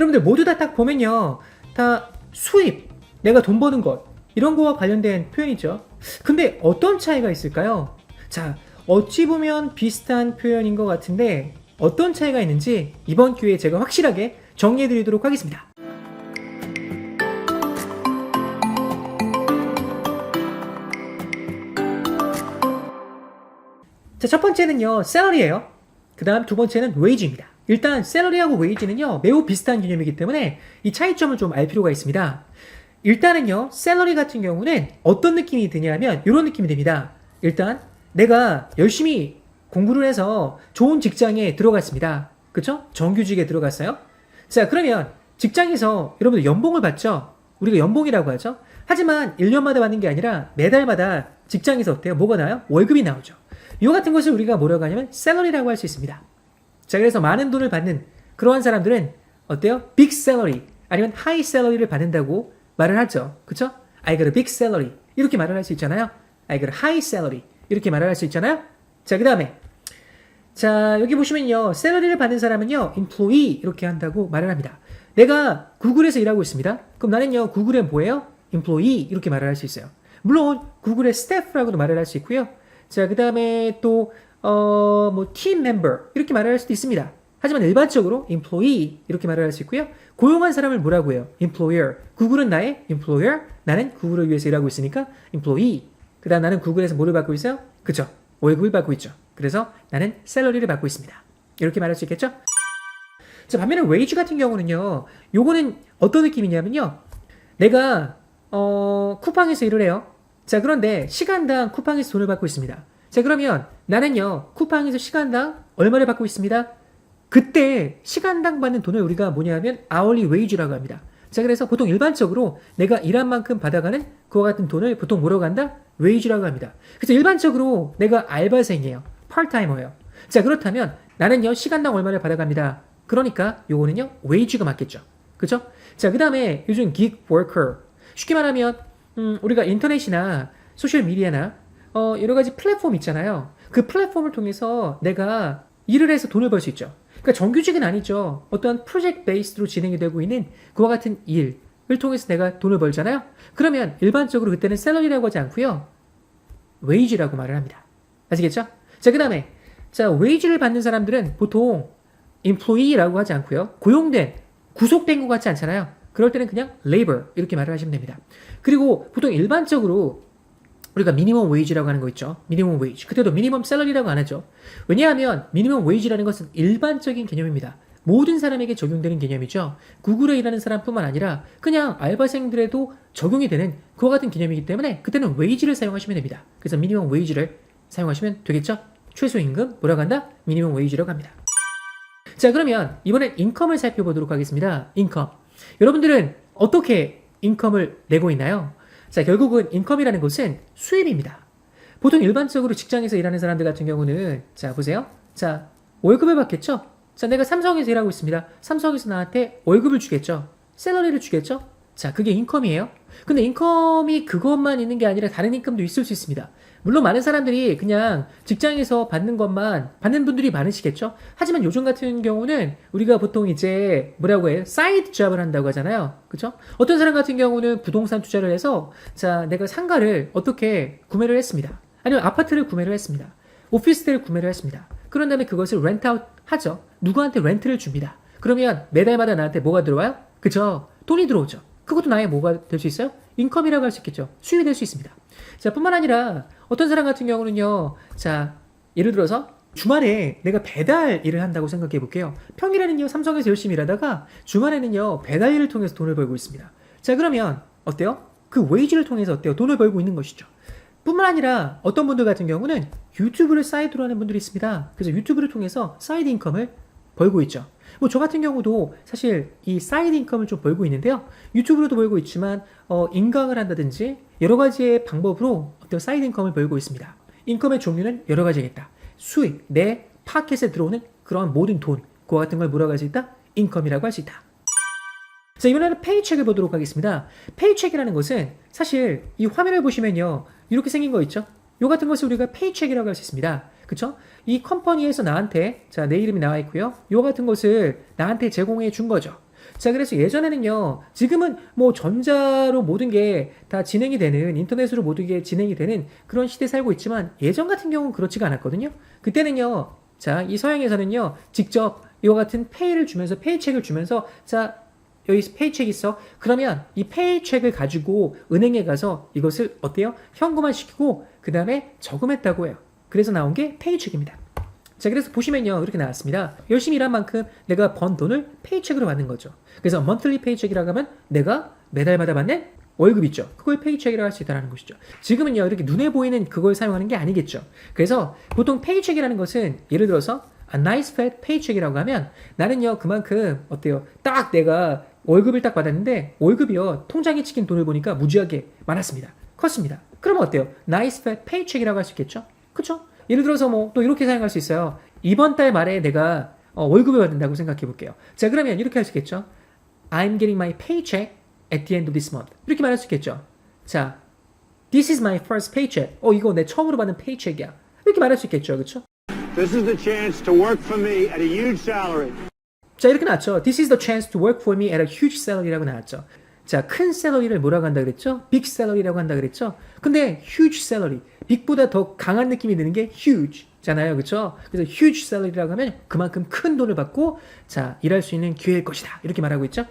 여러분들 모두 다 딱 보면요. 다 수입, 내가 돈 버는 것, 이런 거와 관련된 표현이죠. 근데 어떤 차이가 있을까요? 자, 어찌 보면 비슷한 표현인 것 같은데 어떤 차이가 있는지 이번 기회에 제가 확실하게 정리해 드리도록 하겠습니다. 자, 첫 번째는요, salary예요. 그 다음 두 번째는 wage입니다. 일단 salary하고 wage는요, 매우 비슷한 개념이기 때문에 이 차이점을 좀 알 필요가 있습니다. 일단은요, salary 같은 경우는 어떤 느낌이 드냐면 이런 느낌이 듭니다. 일단 내가 열심히 공부를 해서 좋은 직장에 들어갔습니다. 그쵸? 정규직에 들어갔어요. 자, 그러면 직장에서 여러분들 연봉을 받죠? 우리가 연봉이라고 하죠. 하지만 1년마다 받는 게 아니라 매달마다 직장에서 어때요? 뭐가 나요? 월급이 나오죠. 이거 같은 것을 우리가 뭐라고 하냐면 salary라고 할 수 있습니다. 자, 그래서 많은 돈을 받는 그러한 사람들은 어때요? big salary 아니면 high salary를 받는다고 말을 하죠. 그쵸? I got a big salary 이렇게 말을 할 수 있잖아요. I got a high salary 이렇게 말을 할 수 있잖아요. 자, 그 다음에 자, 여기 보시면요, salary를 받는 사람은요, employee 이렇게 한다고 말을 합니다. 내가 구글에서 일하고 있습니다. 그럼 나는요, 구글의 뭐예요? employee 이렇게 말을 할 수 있어요. 물론 구글의 staff라고도 말을 할 수 있고요. 자, 그 다음에 또 team member 이렇게 말을 할 수도 있습니다. 하지만 일반적으로 employee 이렇게 말을 할 수 있고요. 고용한 사람을 뭐라고 해요? employer. 구글은 나의 employer. 나는 구글을 위해서 일하고 있으니까 employee. 그 다음 나는 구글에서 뭐를 받고 있어요? 그쵸? 월급을 받고 있죠. 그래서 나는 샐러리를 받고 있습니다. 이렇게 말할 수 있겠죠? 자, 반면에 웨이지 같은 경우는요. 요거는 어떤 느낌이냐면요. 내가 쿠팡에서 일을 해요. 자, 그런데 시간당 쿠팡에서 돈을 받고 있습니다. 자, 그러면 나는요. 쿠팡에서 시간당 얼마를 받고 있습니다. 그때 시간당 받는 돈을 우리가 뭐냐면 hourly wage라고 합니다. 자, 그래서 보통 일반적으로 내가 일한 만큼 받아가는 그와 같은 돈을 보통 뭐라고 한다? wage라고 합니다. 그래서 일반적으로 내가 알바생이에요. 파트타이머예요. 자, 그렇다면 나는요, 시간당 얼마를 받아갑니다. 그러니까 요거는요, wage가 맞겠죠. 그죠? 자, 그 다음에 요즘 gig worker. 쉽게 말하면, 우리가 인터넷이나 소셜미디어나, 여러 가지 플랫폼 있잖아요. 그 플랫폼을 통해서 내가 일을 해서 돈을 벌 수 있죠. 그러니까 정규직은 아니죠. 어떤 프로젝트 베이스로 진행이 되고 있는 그와 같은 일을 통해서 내가 돈을 벌잖아요. 그러면 일반적으로 그때는 샐러리라고 하지 않고요. 웨이지라고 말을 합니다. 아시겠죠? 자, 그 다음에 자, 웨이지를 받는 사람들은 보통 employee라고 하지 않고요. 고용된, 구속된 것 같지 않잖아요. 그럴 때는 그냥 labor 이렇게 말을 하시면 됩니다. 그리고 보통 일반적으로 우리가 미니멈 웨이지라고 하는 거 있죠. 미니멈 웨이지. 그때도 미니멈 샐러리라고 안 하죠. 왜냐하면 미니멈 웨이지라는 것은 일반적인 개념입니다. 모든 사람에게 적용되는 개념이죠. 구글에 일하는 사람뿐만 아니라 그냥 알바생들에도 적용이 되는 그와 같은 개념이기 때문에 그때는 웨이지를 사용하시면 됩니다. 그래서 미니멈 웨이지를 사용하시면 되겠죠. 최소임금 뭐라고 한다? 미니멈 웨이지라고 합니다. 자, 그러면 이번엔 인컴을 살펴보도록 하겠습니다. 인컴. 여러분들은 어떻게 인컴을 내고 있나요? 자, 결국은 인컴이라는 것은 수입입니다. 보통 일반적으로 직장에서 일하는 사람들 같은 경우는 자, 보세요. 자, 월급을 받겠죠? 자, 내가 삼성에서 일하고 있습니다. 삼성에서 나한테 월급을 주겠죠? 샐러리를 주겠죠? 자, 그게 인컴이에요. 근데 인컴이 그것만 있는 게 아니라 다른 인컴도 있을 수 있습니다. 물론 많은 사람들이 그냥 직장에서 받는 것만 받는 분들이 많으시겠죠? 하지만 요즘 같은 경우는 우리가 보통 이제 뭐라고 해요? 사이드 잡을 한다고 하잖아요. 그쵸? 어떤 사람 같은 경우는 부동산 투자를 해서 자, 내가 상가를 어떻게 구매를 했습니다. 아니면 아파트를 구매를 했습니다. 오피스텔을 구매를 했습니다. 그런 다음에 그것을 렌트아웃 하죠. 누구한테 렌트를 줍니다. 그러면 매달마다 나한테 뭐가 들어와요? 그죠? 돈이 들어오죠. 그것도 나의 뭐가 될 수 있어요? 인컴이라고 할 수 있겠죠. 수입이 될 수 있습니다. 자, 뿐만 아니라 어떤 사람 같은 경우는요. 자, 예를 들어서 주말에 내가 배달 일을 한다고 생각해 볼게요. 평일에는요, 삼성에서 열심히 일하다가 주말에는요, 배달 일을 통해서 돈을 벌고 있습니다. 자, 그러면 어때요? 그 웨이지를 통해서 어때요? 돈을 벌고 있는 것이죠. 뿐만 아니라 어떤 분들 같은 경우는 유튜브를 사이드로 하는 분들이 있습니다. 그래서 유튜브를 통해서 사이드 인컴을 벌고 있죠. 뭐 저 같은 경우도 사실 이 사이드 인컴을 좀 벌고 있는데요. 유튜브로도 벌고 있지만 인강을 한다든지 여러 가지의 방법으로 어떤 사이드 인컴을 벌고 있습니다. 인컴의 종류는 여러 가지겠다. 수익, 내 파켓에 들어오는 그런 모든 돈, 그와 같은 걸 뭐라고 할 수 있다? 인컴이라고 할 수 있다. 자, 이번에는 페이첵을 보도록 하겠습니다. 페이첵이라는 것은 사실 이 화면을 보시면요. 이렇게 생긴 거 있죠? 요 같은 것을 우리가 페이첵이라고 할 수 있습니다. 그쵸? 이 컴퍼니에서 나한테 자, 내 이름이 나와 있고요. 요 같은 것을 나한테 제공해 준 거죠. 자, 그래서 예전에는요, 지금은 뭐 전자로 모든 게 다 진행이 되는, 인터넷으로 모든 게 진행이 되는 그런 시대에 살고 있지만 예전 같은 경우는 그렇지가 않았거든요. 그때는요, 자, 이 서양에서는요, 직접 이와 같은 페이를 주면서, 페이책을 주면서, 자, 여기 페이책 있어. 그러면 이 페이책을 가지고 은행에 가서 이것을 어때요? 현금화 시키고 그 다음에 저금했다고 해요. 그래서 나온 게 페이책입니다. 자, 그래서 보시면요, 이렇게 나왔습니다. 열심히 일한 만큼 내가 번 돈을 페이책으로 받는 거죠. 그래서 monthly paycheck이라고 하면 내가 매달마다 받는 월급 있죠. 그걸 페이책이라고 할 수 있다는 것이죠. 지금은요, 이렇게 눈에 보이는 그걸 사용하는 게 아니겠죠. 그래서 보통 페이책이라는 것은 예를 들어서 a nice fat paycheck이라고 하면 나는요, 그만큼 어때요? 딱 내가 월급을 딱 받았는데 월급이요, 통장에 찍힌 돈을 보니까 무지하게 많았습니다. 컸습니다. 그러면 어때요? nice fat paycheck이라고 할 수 있겠죠? 그쵸? 예를 들어서 뭐 또 이렇게 사용할 수 있어요. 이번 달 말에 내가 월급을 받는다고 생각해 볼게요. 자, 그러면 이렇게 할 수 있겠죠? I'm getting my paycheck at the end of this month. 이렇게 말할 수 있겠죠? 자, this is my first paycheck. 이거 내 처음으로 받는 페이첵이야. 이렇게 말할 수 있겠죠? 그쵸? This is the chance to work for me at a huge salary. 자, 이렇게 나왔죠. This is the chance to work for me at a huge salary라고 나왔죠. 자, 큰 샐러리를 뭐라고 한다 그랬죠? big salary라고 한다 그랬죠? 근데 huge salary, big보다 더 강한 느낌이 드는 게 huge잖아요. 그렇죠? 그래서 huge salary라고 하면 그만큼 큰 돈을 받고 자, 일할 수 있는 기회일 것이다. 이렇게 말하고 있죠.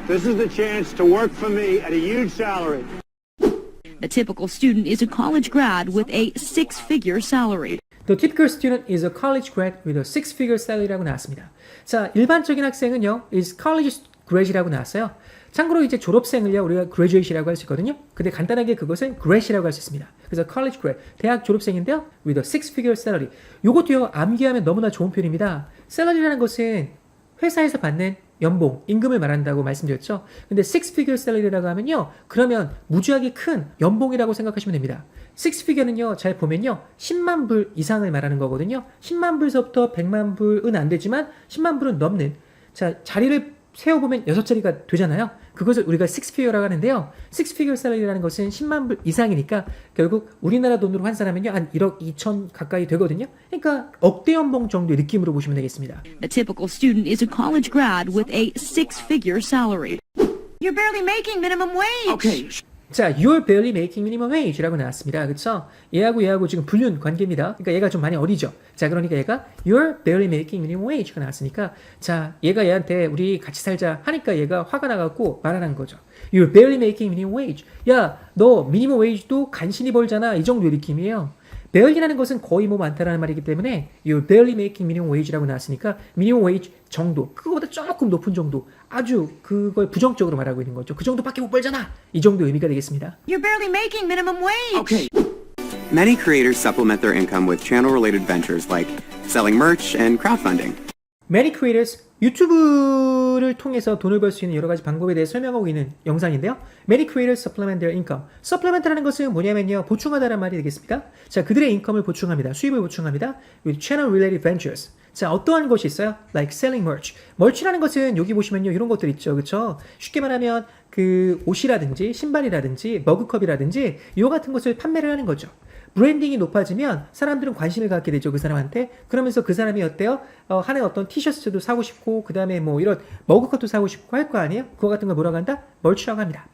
This is the chance to work for me at a huge salary. A typical student is a college grad with a six-figure salary. The typical student is a college grad with a six-figure salary라고 나왔습니다. 자, 일반적인 학생은요, is college graduate라고 나왔어요. 참고로 이제 졸업생을요, 우리가 graduate이라고 할 수 있거든요. 근데 간단하게 그것을 grad이라고 할 수 있습니다. 그래서 college grad, 대학 졸업생인데요, with a six-figure salary. 요것도요, 암기하면 너무나 좋은 표현입니다. salary라는 것은 회사에서 받는 연봉, 임금을 말한다고 말씀드렸죠. 근데 six-figure salary라고 하면요, 그러면 무지하게 큰 연봉이라고 생각하시면 됩니다. six-figure는요, 잘 보면요, 10만 불 이상을 말하는 거거든요. 10만 불서부터 100만 불은 안 되지만 10만 불은 넘는, 자, 자리를 세어보면 6자리가 되잖아요. 그것을 우리가 six-figure라고 하는데요. six-figure salary라는 것은 10만 불 이상이니까 결국 우리나라 돈으로 환산하면요, 한 1억 2천 가까이 되거든요. 그러니까 억대 연봉 정도의 느낌으로 보시면 되겠습니다. A typical student is a college grad with a six-figure salary. You're barely making minimum wage. Okay. 자, you're barely making minimum wage라고 나왔습니다. 그쵸? 얘하고 지금 불륜 관계입니다. 그러니까 얘가 좀 많이 어리죠. 자, 그러니까 얘가 you're barely making minimum wage가 나왔으니까 자, 얘가 얘한테 우리 같이 살자 하니까 얘가 화가 나갖고 말하는 거죠. You're barely making minimum wage. 야, 너 미니멈 웨이지도 간신히 벌잖아. 이 정도의 느낌이에요. barely라는 것은 거의 뭐 많다라는 말이기 때문에 you're barely making minimum wage라고 나왔으니까 minimum wage 정도, 그거보다 조금 높은 정도, 아주 그걸 부정적으로 말하고 있는 거죠. 그 정도밖에 못 벌잖아. 이 정도 의미가 되겠습니다. You're barely making minimum wage. Okay. Many creators supplement their income with channel-related ventures like selling merch and crowdfunding. Many creators, 유튜브를 통해서 돈을 벌 수 있는 여러 가지 방법에 대해 설명하고 있는 영상인데요. Many creators supplement their income. supplement라는 것은 뭐냐면요, 보충하다라는 말이 되겠습니다. 자, 그들의 인컴을 보충합니다. 수입을 보충합니다. with channel-related ventures. 자, 어떠한 것이 있어요? Like selling merch. merch라는 것은 여기 보시면요, 이런 것들 있죠, 그렇죠? 쉽게 말하면 그 옷이라든지 신발이라든지 머그컵이라든지 이와 같은 것을 판매를 하는 거죠. 브랜딩이 높아지면 사람들은 관심을 갖게 되죠, 그 사람한테. 그러면서 그 사람이 어때요? 하나의 어떤 티셔츠도 사고 싶고, 그 다음에 뭐 이런 머그컵도 사고 싶고 할 거 아니에요? 그거 같은 걸 뭐라고 한다? 멀치라고 합니다.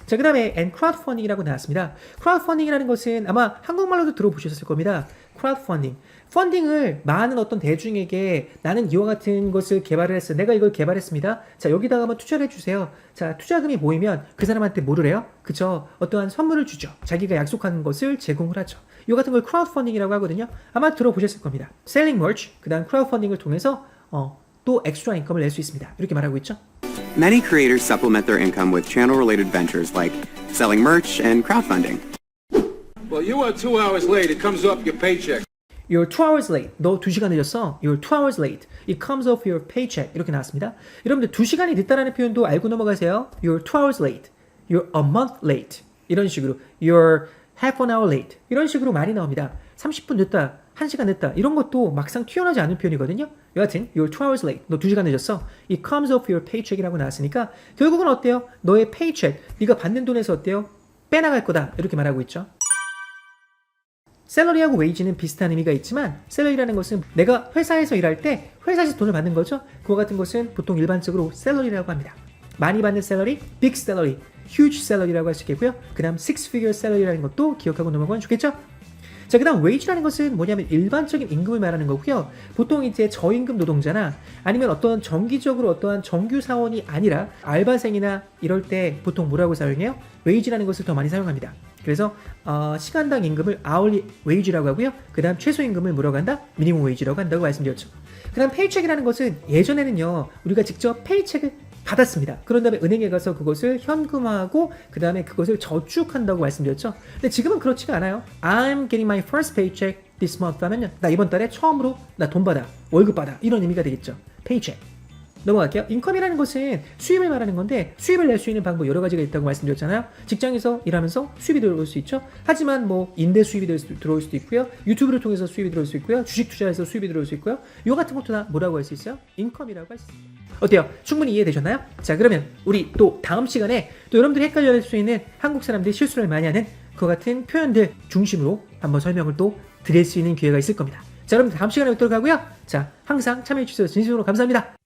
자, 그 다음에 and crowdfunding이라고 나왔습니다. crowdfunding이라는 것은 아마 한국말로도 들어보셨을 겁니다. crowdfunding. 펀딩을 많은 어떤 대중에게 나는 이와 같은 것을 개발을 했어. 내가 이걸 개발했습니다. 자, 여기다가 한번 투자를 해주세요. 자, 투자금이 모이면 그 사람한테 뭐를 해요? 그쵸? 어떠한 선물을 주죠. 자기가 약속한 것을 제공을 하죠. 이와 같은 걸 크라우드펀딩이라고 하거든요. 아마 들어보셨을 겁니다. 셀링 머치, 그 다음 크라우드펀딩을 통해서 또 엑스트라 인컴을 낼 수 있습니다. 이렇게 말하고 있죠. Many creators supplement their income with channel-related ventures like selling merch and crowdfunding. Well, you are 2 hours late. It comes off your paycheck. You're 2 hours late. 너 2시간 늦었어. You're 2 hours late. It comes off your paycheck. 이렇게 나왔습니다. 여러분들 2시간이 늦다라는 표현도 알고 넘어가세요. You're 2 hours late. You're a month late. 이런 식으로. You're half an hour late. 이런 식으로 많이 나옵니다. 30분 늦다. 1시간 늦다. 이런 것도 막상 튀어나오지 않는 표현이거든요. 여하튼 You're 2 hours late. 너 2시간 늦었어. It comes off your paycheck이라고 나왔으니까 결국은 어때요? 너의 paycheck, 네가 받는 돈에서 어때요? 빼나갈 거다. 이렇게 말하고 있죠. 샐러리하고 웨이지는 비슷한 의미가 있지만 샐러리라는 것은 내가 회사에서 일할 때 회사에서 돈을 받는 거죠. 그와 같은 것은 보통 일반적으로 샐러리라고 합니다. 많이 받는 샐러리, 빅 샐러리, huge 샐러리라고 할 수 있겠고요. 그 다음 six figure 샐러리라는 것도 기억하고 넘어가면 좋겠죠. 자, 그 다음 웨이지라는 것은 뭐냐면 일반적인 임금을 말하는 거고요. 보통 이제 저임금 노동자나 아니면 어떤 정기적으로 어떠한 정규 사원이 아니라 알바생이나 이럴 때 보통 뭐라고 사용해요? 웨이지라는 것을 더 많이 사용합니다. 그래서 시간당 임금을 hourly wage라고 하고요. 그 다음 최소임금을 뭐라고 한다? 미니멈 웨이지라고 한다고 말씀드렸죠. 그 다음 페이첵이라는 것은 예전에는요. 우리가 직접 페이첵을 받았습니다. 그런 다음에 은행에 가서 그것을 현금화하고 그 다음에 그것을 저축한다고 말씀드렸죠. 근데 지금은 그렇지가 않아요. I'm getting my first paycheck this month 하면요. 나 이번 달에 처음으로 나 돈 받아. 월급 받아. 이런 의미가 되겠죠. paycheck. 넘어갈게요. 인컴이라는 것은 수입을 말하는 건데 수입을 낼 수 있는 방법 여러 가지가 있다고 말씀드렸잖아요. 직장에서 일하면서 수입이 들어올 수 있죠. 하지만 뭐 임대 수입이 들어올 수도 있고요. 유튜브를 통해서 수입이 들어올 수 있고요. 주식 투자해서 수입이 들어올 수 있고요. 이 같은 것도 다 뭐라고 할 수 있어요? 인컴이라고 할 수 있어요. 어때요? 충분히 이해되셨나요? 자, 그러면 우리 또 다음 시간에 또 여러분들이 헷갈릴 수 있는 한국 사람들이 실수를 많이 하는 그와 같은 표현들 중심으로 한번 설명을 또 드릴 수 있는 기회가 있을 겁니다. 자, 여러분 다음 시간에 뵙도록 하고요. 자, 항상 참여해주셔서 진심으로 감사합니다.